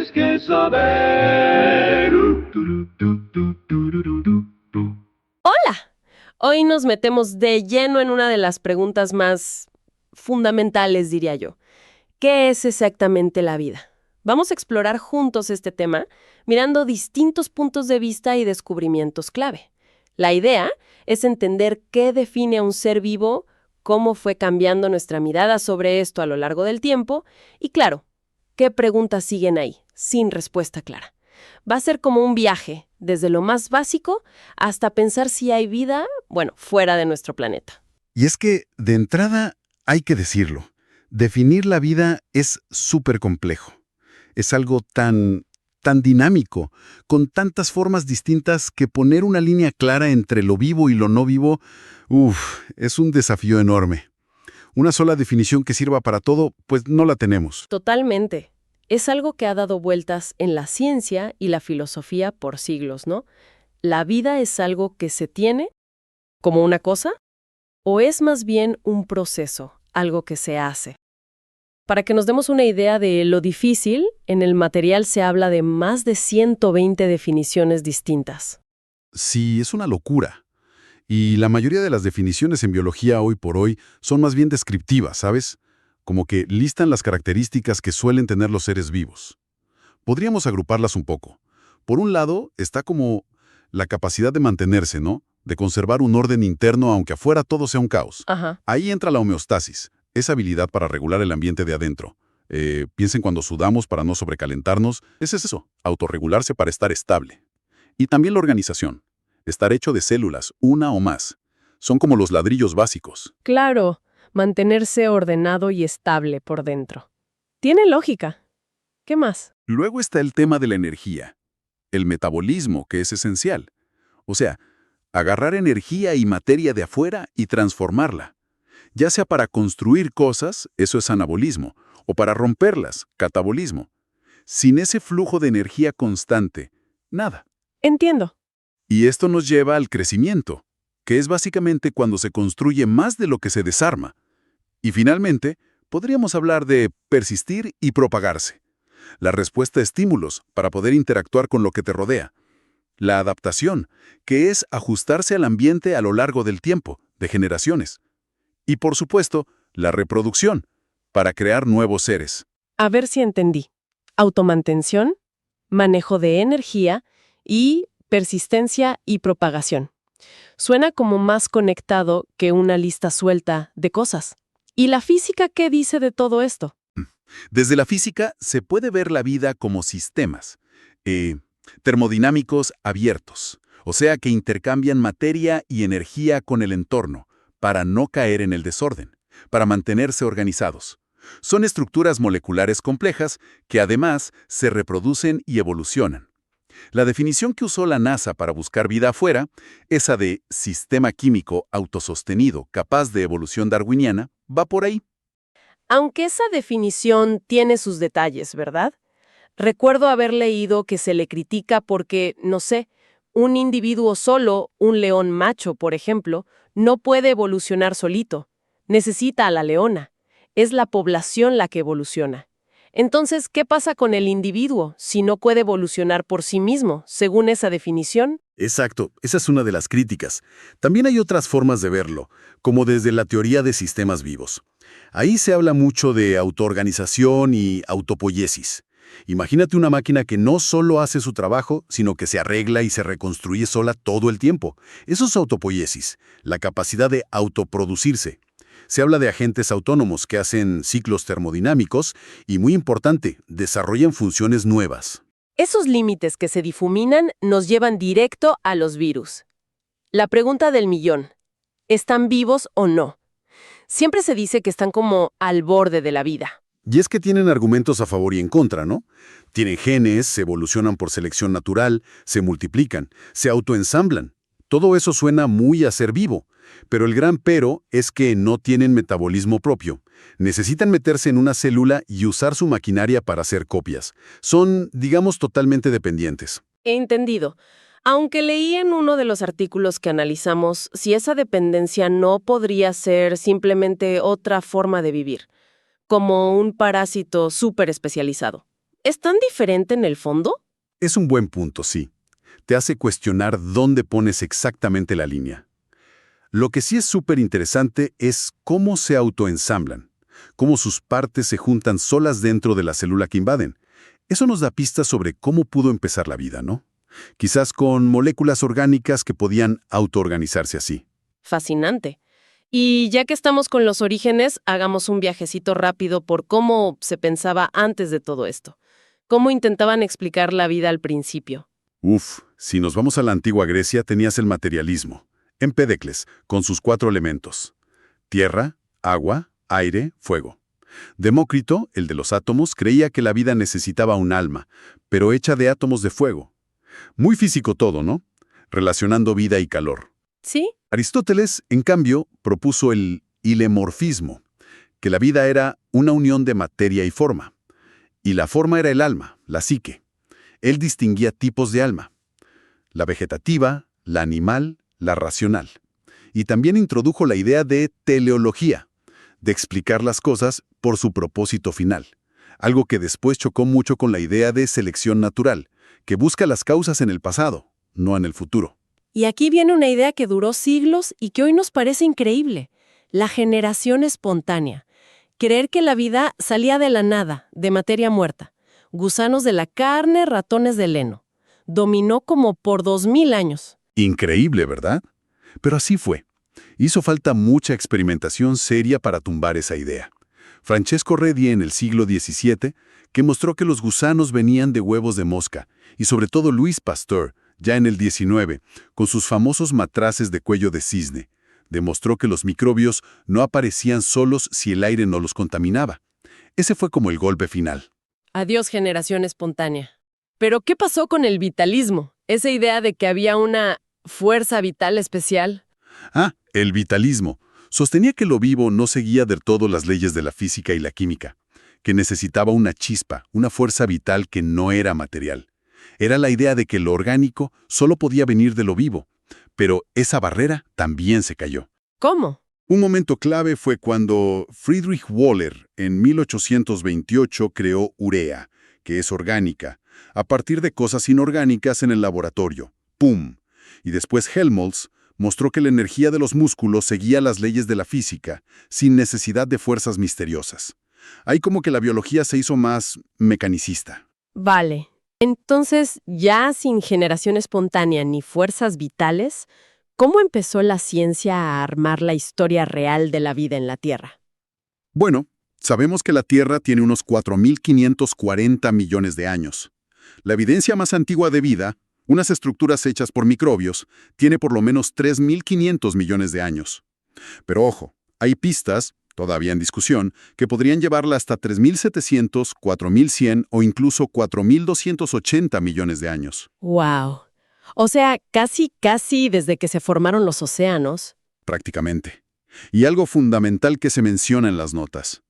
tienes que saber. Hola. Hoy nos metemos de lleno en una de las preguntas más fundamentales, diría yo. ¿Qué es exactamente la vida? Vamos a explorar juntos este tema, mirando distintos puntos de vista y descubrimientos clave. La idea es entender qué define a un ser vivo, cómo fue cambiando nuestra mirada sobre esto a lo largo del tiempo y, claro, qué preguntas siguen ahí, sin respuesta clara. Va a ser como un viaje, desde lo más básico hasta pensar si hay vida, fuera de nuestro planeta. Y es que, de entrada, hay que decirlo, definir la vida es súper complejo. Es algo tan dinámico, con tantas formas distintas que poner una línea clara entre lo vivo y lo no vivo, es un desafío enorme. Una sola definición que sirva para todo, pues no la tenemos. Totalmente. Es algo que ha dado vueltas en la ciencia y la filosofía por siglos, ¿no? ¿La vida es algo que se tiene como una cosa? ¿O es más bien un proceso, algo que se hace? Para que nos demos una idea de lo difícil, en el material se habla de más de 120 definiciones distintas. Sí, es una locura. Y la mayoría de las definiciones en biología hoy por hoy son más bien descriptivas, ¿sabes? Como que listan las características que suelen tener los seres vivos. Podríamos agruparlas un poco. Por un lado, está como la capacidad de mantenerse, ¿no? De conservar un orden interno aunque afuera todo sea un caos. Ajá. Ahí entra la homeostasis, esa habilidad para regular el ambiente de adentro. Piensen cuando sudamos para no sobrecalentarnos, es eso, autorregularse para estar estable. Y también la organización, estar hecho de células, una o más. Son como los ladrillos básicos. Claro, mantenerse ordenado y estable por dentro. Tiene lógica. ¿Qué más? Luego está el tema de la energía, el metabolismo, que es esencial. O sea, agarrar energía y materia de afuera y transformarla. Ya sea para construir cosas, eso es anabolismo, o para romperlas, catabolismo. Sin ese flujo de energía constante, nada. Entiendo. Y esto nos lleva al crecimiento, que es básicamente cuando se construye más de lo que se desarma. Y finalmente, podríamos hablar de persistir y propagarse. La respuesta a estímulos para poder interactuar con lo que te rodea. La adaptación, que es ajustarse al ambiente a lo largo del tiempo, de generaciones. Y por supuesto, la reproducción, para crear nuevos seres. A ver si entendí. Automantención, manejo de energía y persistencia y propagación. Suena como más conectado que una lista suelta de cosas. ¿Y la física qué dice de todo esto? Desde la física se puede ver la vida como sistemas termodinámicos abiertos, o sea que intercambian materia y energía con el entorno, para no caer en el desorden, para mantenerse organizados. Son estructuras moleculares complejas que además se reproducen y evolucionan. La definición que usó la NASA para buscar vida afuera, esa de sistema químico autosostenido capaz de evolución darwiniana, va por ahí. Aunque esa definición tiene sus detalles, ¿verdad? Recuerdo haber leído que se le critica porque, no sé, un individuo solo, un león macho, por ejemplo, no puede evolucionar solito. Necesita a la leona. Es la población la que evoluciona. Entonces, ¿qué pasa con el individuo si no puede evolucionar por sí mismo, según esa definición? Exacto, esa es una de las críticas. También hay otras formas de verlo, como desde la teoría de sistemas vivos. Ahí se habla mucho de autoorganización y autopoiesis. Imagínate una máquina que no solo hace su trabajo, sino que se arregla y se reconstruye sola todo el tiempo. Eso es autopoiesis, la capacidad de autoproducirse. Se habla de agentes autónomos que hacen ciclos termodinámicos y, muy importante, desarrollan funciones nuevas. Esos límites que se difuminan nos llevan directo a los virus. La pregunta del millón: ¿están vivos o no? Siempre se dice que están como al borde de la vida. Y es que tienen argumentos a favor y en contra, ¿no? Tienen genes, se evolucionan por selección natural, se multiplican, se autoensamblan. Todo eso suena muy a ser vivo, pero el gran pero es que no tienen metabolismo propio. Necesitan meterse en una célula y usar su maquinaria para hacer copias. Son, digamos, totalmente dependientes. He entendido. Aunque leí en uno de los artículos que analizamos si esa dependencia no podría ser simplemente otra forma de vivir, como un parásito súper especializado. ¿Es tan diferente en el fondo? Es un buen punto, sí. Te hace cuestionar dónde pones exactamente la línea. Lo que sí es súper interesante es cómo se autoensamblan, cómo sus partes se juntan solas dentro de la célula que invaden. Eso nos da pistas sobre cómo pudo empezar la vida, ¿no? Quizás con moléculas orgánicas que podían autoorganizarse así. Fascinante. Y ya que estamos con los orígenes, hagamos un viajecito rápido por cómo se pensaba antes de todo esto. ¿Cómo intentaban explicar la vida al principio? Si nos vamos a la antigua Grecia tenías el materialismo. Empédocles, con sus 4 elementos: tierra, agua, aire, fuego. Demócrito, el de los átomos, creía que la vida necesitaba un alma, pero hecha de átomos de fuego. Muy físico todo, ¿no? Relacionando vida y calor. ¿Sí? Aristóteles, en cambio, propuso el hilemorfismo, que la vida era una unión de materia y forma. Y la forma era el alma, la psique. Él distinguía tipos de alma: la vegetativa, la animal, la racional. Y también introdujo la idea de teleología, de explicar las cosas por su propósito final, algo que después chocó mucho con la idea de selección natural, que busca las causas en el pasado, no en el futuro. Y aquí viene una idea que duró siglos y que hoy nos parece increíble: la generación espontánea. Creer que la vida salía de la nada, de materia muerta. Gusanos de la carne, ratones del heno. Dominó como por 2000 años. Increíble, ¿verdad? Pero así fue. Hizo falta mucha experimentación seria para tumbar esa idea. Francesco Redi en el siglo XVII, que mostró que los gusanos venían de huevos de mosca, y sobre todo Louis Pasteur, ya en el XIX, con sus famosos matraces de cuello de cisne, demostró que los microbios no aparecían solos si el aire no los contaminaba. Ese fue como el golpe final. Adiós, generación espontánea. Pero, ¿qué pasó con el vitalismo? Esa idea de que había una fuerza vital especial. El vitalismo. Sostenía que lo vivo no seguía del todo las leyes de la física y la química, que necesitaba una chispa, una fuerza vital que no era material. Era la idea de que lo orgánico solo podía venir de lo vivo, pero esa barrera también se cayó. ¿Cómo? Un momento clave fue cuando Friedrich Wöhler, en 1828, creó urea, que es orgánica, a partir de cosas inorgánicas en el laboratorio. ¡Pum! Y después Helmholtz mostró que la energía de los músculos seguía las leyes de la física, sin necesidad de fuerzas misteriosas. Ahí como que la biología se hizo más mecanicista. Vale. Entonces, ya sin generación espontánea ni fuerzas vitales, ¿cómo empezó la ciencia a armar la historia real de la vida en la Tierra? Bueno, sabemos que la Tierra tiene unos 4.540 millones de años. La evidencia más antigua de vida, unas estructuras hechas por microbios, tiene por lo menos 3.500 millones de años. Pero ojo, hay pistas, todavía en discusión, que podrían llevarla hasta 3.700, 4.100 o incluso 4.280 millones de años. ¡Wow! O sea, casi desde que se formaron los océanos. Prácticamente. Y algo fundamental que se menciona en las notas.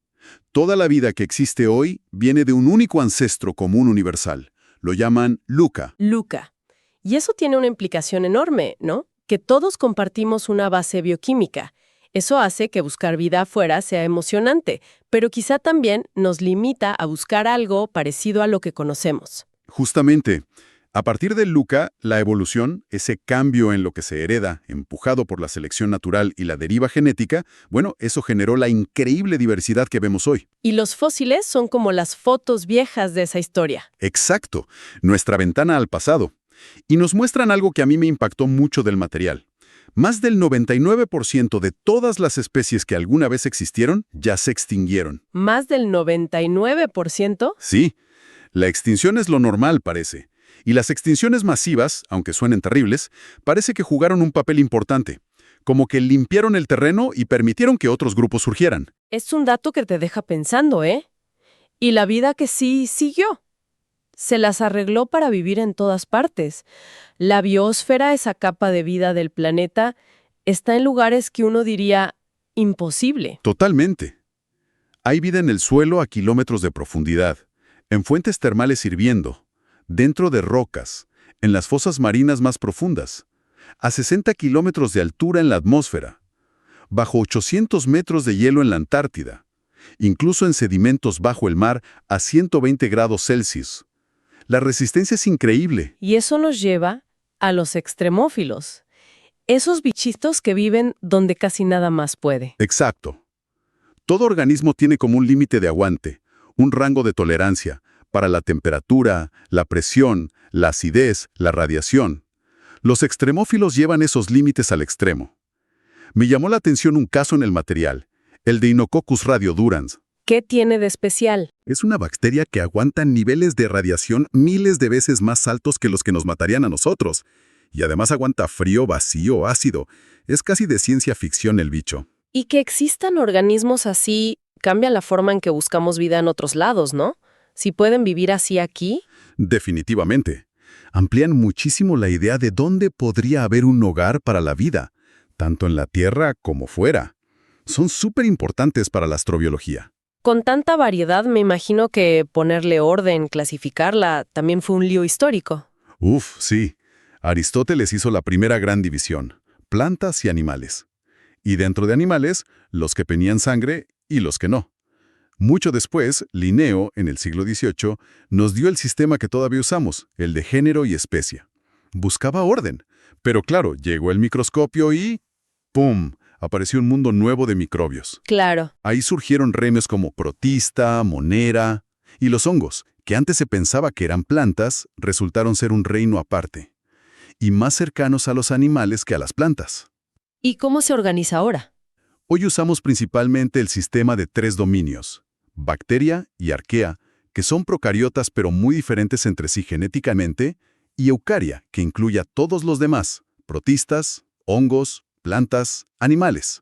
Toda la vida que existe hoy viene de un único ancestro común universal. Lo llaman LUCA. LUCA. Y eso tiene una implicación enorme, ¿no? Que todos compartimos una base bioquímica. Eso hace que buscar vida afuera sea emocionante, pero quizá también nos limita a buscar algo parecido a lo que conocemos. Justamente, a partir del LUCA, la evolución, ese cambio en lo que se hereda, empujado por la selección natural y la deriva genética, bueno, eso generó la increíble diversidad que vemos hoy. Y los fósiles son como las fotos viejas de esa historia. Exacto, nuestra ventana al pasado. Y nos muestran algo que a mí me impactó mucho del material. Más del 99% de todas las especies que alguna vez existieron ya se extinguieron. ¿Más del 99%? Sí, la extinción es lo normal, parece. Y las extinciones masivas, aunque suenen terribles, parece que jugaron un papel importante. Como que limpiaron el terreno y permitieron que otros grupos surgieran. Es un dato que te deja pensando, ¿eh? Y la vida que sí siguió. Se las arregló para vivir en todas partes. La biosfera, esa capa de vida del planeta, está en lugares que uno diría imposible. Totalmente. Hay vida en el suelo a kilómetros de profundidad, en fuentes termales hirviendo, dentro de rocas, en las fosas marinas más profundas, a 60 kilómetros de altura en la atmósfera, bajo 800 metros de hielo en la Antártida. incluso en sedimentos bajo el mar a 120 grados Celsius. La resistencia es increíble. Y eso nos lleva a los extremófilos, esos bichitos que viven donde casi nada más puede. Exacto. Todo organismo tiene como un límite de aguante, un rango de tolerancia para la temperatura, la presión, la acidez, la radiación. Los extremófilos llevan esos límites al extremo. Me llamó la atención un caso en el material, el de Inococcus radiodurans. ¿Qué tiene de especial? Es una bacteria que aguanta niveles de radiación miles de veces más altos que los que nos matarían a nosotros. Y además aguanta frío, vacío, ácido. Es casi de ciencia ficción el bicho. Y que existan organismos así cambia la forma en que buscamos vida en otros lados, ¿no? Si pueden vivir así aquí. Definitivamente. Amplían muchísimo la idea de dónde podría haber un hogar para la vida, tanto en la Tierra como fuera. Son súper importantes para la astrobiología. Con tanta variedad, me imagino que ponerle orden, clasificarla, también fue un lío histórico. Uf, sí. Aristóteles hizo la primera gran división, plantas y animales. Y dentro de animales, los que tenían sangre y los que no. Mucho después, Linneo, en el siglo XVIII, nos dio el sistema que todavía usamos, el de género y especie. Buscaba orden, pero claro, llegó el microscopio y ¡pum!, apareció un mundo nuevo de microbios. Claro. Ahí surgieron reinos como protista, monera, y los hongos, que antes se pensaba que eran plantas, resultaron ser un reino aparte, y más cercanos a los animales que a las plantas. ¿Y cómo se organiza ahora? Hoy usamos principalmente el sistema de 3 dominios, bacteria y arquea, que son procariotas pero muy diferentes entre sí genéticamente, y eucaria, que incluye a todos los demás, protistas, hongos, plantas, animales.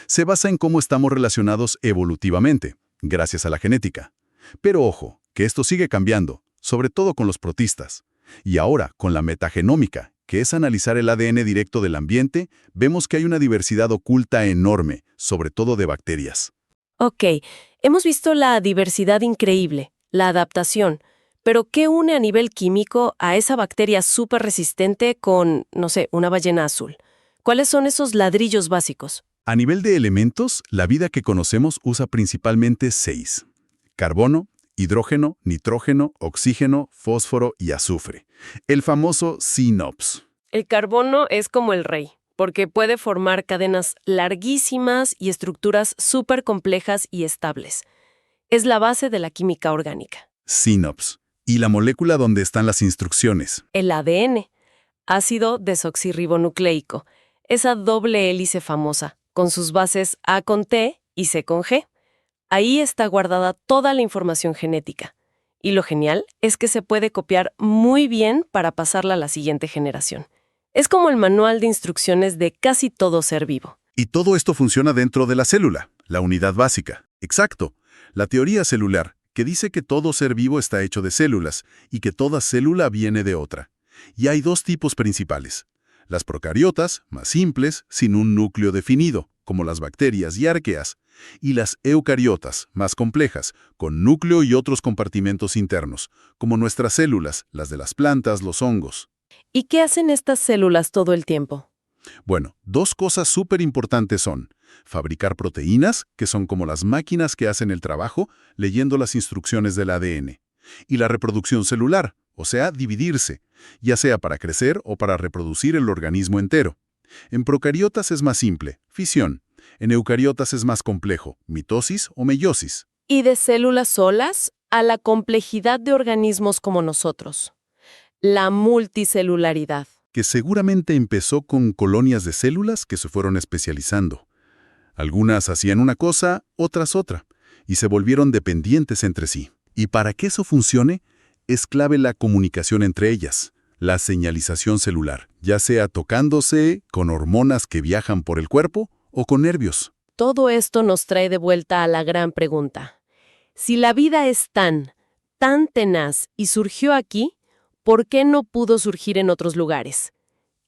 Se basa en cómo estamos relacionados evolutivamente, gracias a la genética. Pero ojo, que esto sigue cambiando, sobre todo con los protistas. Y ahora, con la metagenómica, que es analizar el ADN directo del ambiente, vemos que hay una diversidad oculta enorme, sobre todo de bacterias. Ok, hemos visto la diversidad increíble, la adaptación, pero ¿qué une a nivel químico a esa bacteria súper resistente con, no sé, una ballena azul? ¿Cuáles son esos ladrillos básicos? A nivel de elementos, la vida que conocemos usa principalmente 6. Carbono, hidrógeno, nitrógeno, oxígeno, fósforo y azufre. El famoso SINOPS. El carbono es como el rey, porque puede formar cadenas larguísimas y estructuras súper complejas y estables. Es la base de la química orgánica. SINOPS. Y la molécula donde están las instrucciones. El ADN, ácido desoxirribonucleico, esa doble hélice famosa, con sus bases A con T y C con G. Ahí está guardada toda la información genética. Y lo genial es que se puede copiar muy bien para pasarla a la siguiente generación. Es como el manual de instrucciones de casi todo ser vivo. Y todo esto funciona dentro de la célula, la unidad básica. Exacto. La teoría celular, que dice que todo ser vivo está hecho de células y que toda célula viene de otra. Y hay 2 tipos principales. Las procariotas, más simples, sin un núcleo definido, como las bacterias y arqueas, y las eucariotas, más complejas, con núcleo y otros compartimentos internos, como nuestras células, las de las plantas, los hongos. ¿Y qué hacen estas células todo el tiempo? Bueno, 2 cosas súper importantes son fabricar proteínas, que son como las máquinas que hacen el trabajo leyendo las instrucciones del ADN, y la reproducción celular, o sea, dividirse, ya sea para crecer o para reproducir el organismo entero. En procariotas es más simple, fisión. En eucariotas es más complejo, mitosis o meiosis. Y de células solas a la complejidad de organismos como nosotros. La multicelularidad. Que seguramente empezó con colonias de células que se fueron especializando. Algunas hacían una cosa, otras otra, y se volvieron dependientes entre sí. Y para que eso funcione, es clave la comunicación entre ellas, la señalización celular, ya sea tocándose, con hormonas que viajan por el cuerpo o con nervios. Todo esto nos trae de vuelta a la gran pregunta. Si la vida es tan tenaz y surgió aquí, ¿por qué no pudo surgir en otros lugares?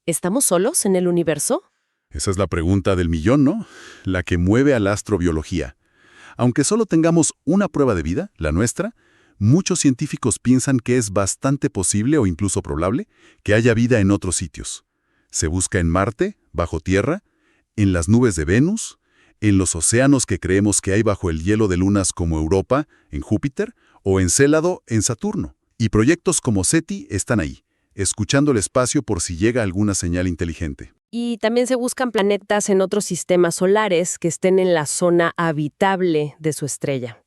¿Estamos solos en el universo? Esa es la pregunta del millón, ¿no? La que mueve a la astrobiología. Aunque solo tengamos una prueba de vida, la nuestra, muchos científicos piensan que es bastante posible o incluso probable que haya vida en otros sitios. Se busca en Marte, bajo tierra, en las nubes de Venus, en los océanos que creemos que hay bajo el hielo de lunas como Europa, en Júpiter, o Encélado, en Saturno. Y proyectos como SETI están ahí, escuchando el espacio por si llega alguna señal inteligente. Y también se buscan planetas en otros sistemas solares que estén en la zona habitable de su estrella,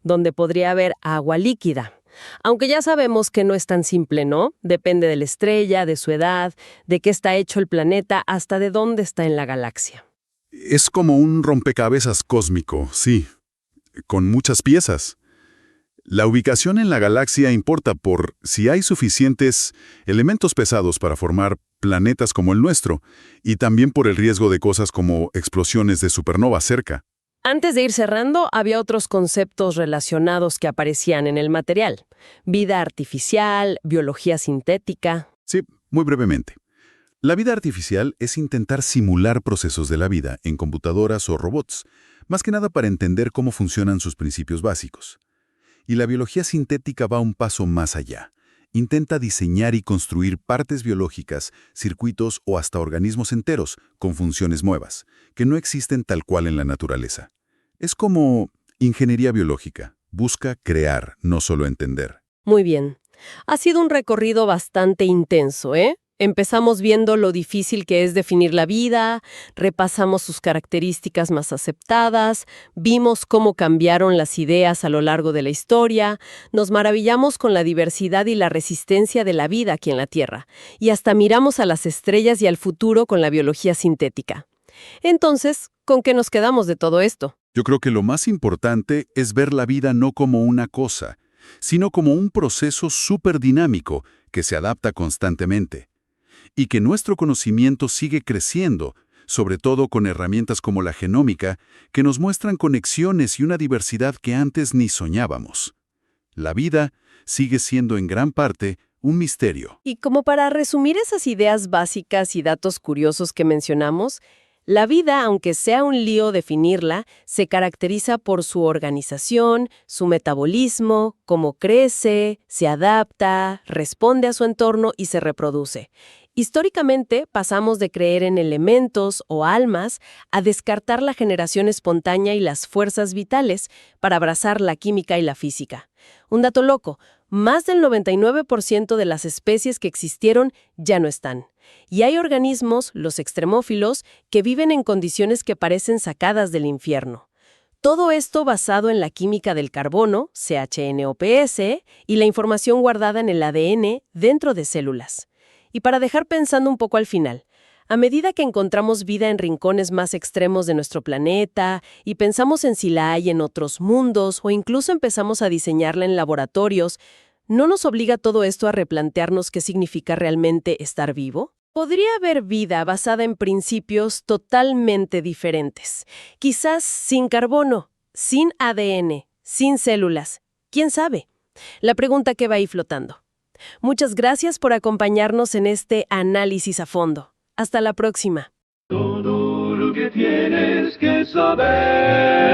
donde podría haber agua líquida. Aunque ya sabemos que no es tan simple, ¿no? Depende de la estrella, de su edad, de qué está hecho el planeta, hasta de dónde está en la galaxia. Es como un rompecabezas cósmico, sí, con muchas piezas. La ubicación en la galaxia importa por si hay suficientes elementos pesados para formar planetas como el nuestro, y también por el riesgo de cosas como explosiones de supernova cerca. Antes de ir cerrando, había otros conceptos relacionados que aparecían en el material. Vida artificial, biología sintética. Sí, muy brevemente. La vida artificial es intentar simular procesos de la vida en computadoras o robots, más que nada para entender cómo funcionan sus principios básicos. Y la biología sintética va un paso más allá. Intenta diseñar y construir partes biológicas, circuitos o hasta organismos enteros con funciones nuevas, que no existen tal cual en la naturaleza. Es como ingeniería biológica. Busca crear, no solo entender. Muy bien. Ha sido un recorrido bastante intenso, ¿eh? Empezamos viendo lo difícil que es definir la vida, repasamos sus características más aceptadas, vimos cómo cambiaron las ideas a lo largo de la historia, nos maravillamos con la diversidad y la resistencia de la vida aquí en la Tierra, y hasta miramos a las estrellas y al futuro con la biología sintética. Entonces, ¿con qué nos quedamos de todo esto? Yo creo que lo más importante es ver la vida no como una cosa, sino como un proceso súper dinámico que se adapta constantemente. Y que nuestro conocimiento sigue creciendo, sobre todo con herramientas como la genómica, que nos muestran conexiones y una diversidad que antes ni soñábamos. La vida sigue siendo en gran parte un misterio. Y como para resumir esas ideas básicas y datos curiosos que mencionamos, la vida, aunque sea un lío definirla, se caracteriza por su organización, su metabolismo, cómo crece, se adapta, responde a su entorno y se reproduce. Históricamente, pasamos de creer en elementos o almas a descartar la generación espontánea y las fuerzas vitales para abrazar la química y la física. Un dato loco, más del 99% de las especies que existieron ya no están. Y hay organismos, los extremófilos, que viven en condiciones que parecen sacadas del infierno. Todo esto basado en la química del carbono, CHNOPS, y la información guardada en el ADN dentro de células. Y para dejar pensando un poco al final, a medida que encontramos vida en rincones más extremos de nuestro planeta y pensamos en si la hay en otros mundos o incluso empezamos a diseñarla en laboratorios, ¿no nos obliga todo esto a replantearnos qué significa realmente estar vivo? Podría haber vida basada en principios totalmente diferentes, quizás sin carbono, sin ADN, sin células. ¿Quién sabe? La pregunta que va ahí flotando. Muchas gracias por acompañarnos en este análisis a fondo. Hasta la próxima. Todo lo que tienes que saber.